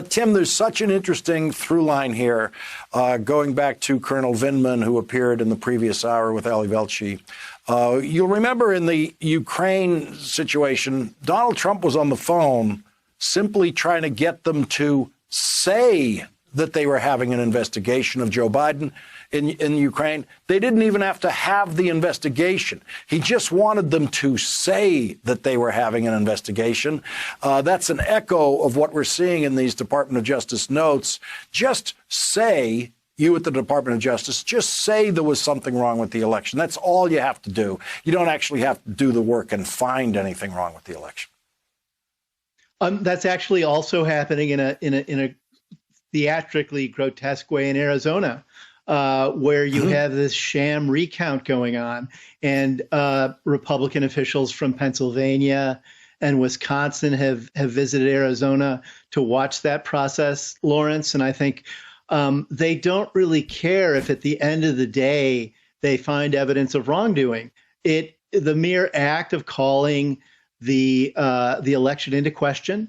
Tim, there's such an interesting through line here, going back to Colonel Vindman, who appeared in the previous hour with Ali Velshi. You'll remember in the Ukraine situation, Donald Trump was on the phone simply trying to get them to say that they were having an investigation of Joe Biden in Ukraine. They didn't even have to have the investigation. He just wanted them to say that they were having an investigation. That's an echo of what we're seeing in these Department of Justice notes. Just say, you at the Department of Justice, just say there was something wrong with the election. That's all you have to do. You don't actually have to do the work and find anything wrong with the election. That's actually also happening in a theatrically grotesque way in Arizona, where you have this sham recount going on, and Republican officials from Pennsylvania and Wisconsin have visited Arizona to watch that process, Lawrence. And I think they don't really care if at the end of the day they find evidence of wrongdoing. The mere act of calling the election into question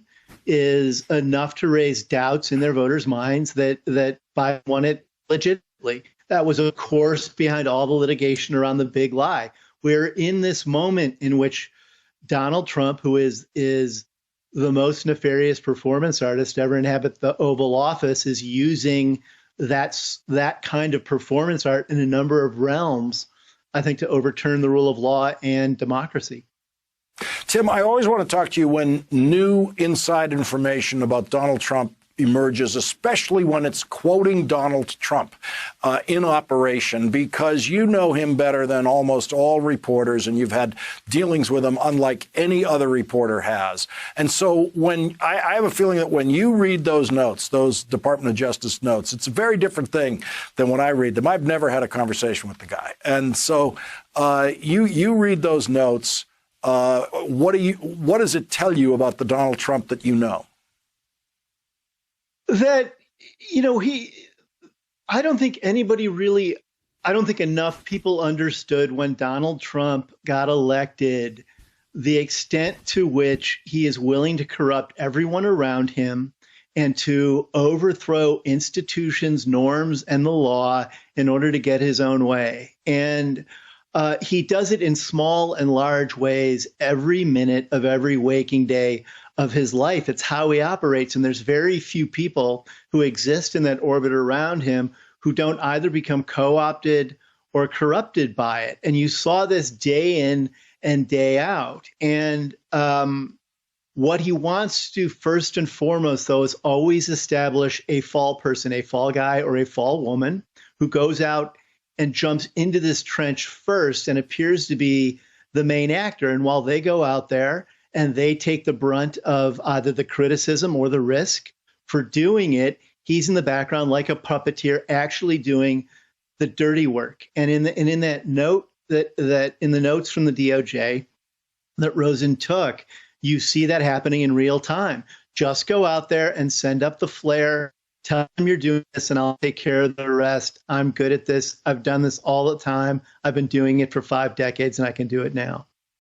is enough to raise doubts in their voters' minds that Biden won it legitimately. That was, of course, behind all the litigation around the big lie. We're in this moment in which Donald Trump, who is the most nefarious performance artist ever inhabit the Oval Office, is using that kind of performance art in a number of realms, I think, to overturn the rule of law and democracy. Tim, I always want to talk to you when new inside information about Donald Trump emerges, especially when it's quoting Donald Trump in operation, because you know him better than almost all reporters, and you've had dealings with him unlike any other reporter has. And so when I have a feeling that when you read those notes, those Department of Justice notes, it's a very different thing than when I read them. I've never had a conversation with the guy. And so you read those notes. What does it tell you about the Donald Trump that you know? That, I don't think enough people understood when Donald Trump got elected the extent to which he is willing to corrupt everyone around him and to overthrow institutions, norms, and the law in order to get his own way. And he does it in small and large ways every minute of every waking day of his life. It's how he operates. And there's very few people who exist in that orbit around him who don't either become co-opted or corrupted by it. And you saw this day in and day out. And what he wants to do first and foremost, though, is always establish a fall person, a fall guy or a fall woman who goes out and jumps into this trench first and appears to be the main actor. And while they go out there and they take the brunt of either the criticism or the risk for doing it, he's in the background like a puppeteer, actually doing the dirty work. And in that note that in the notes from the DOJ that Rosen took, you see that happening in real time. Just go out there and send up the flare. Tell them you're doing this and I'll take care of the rest. I'm good at this. I've done this all the time. I've been doing it for 5 decades and I can do it now.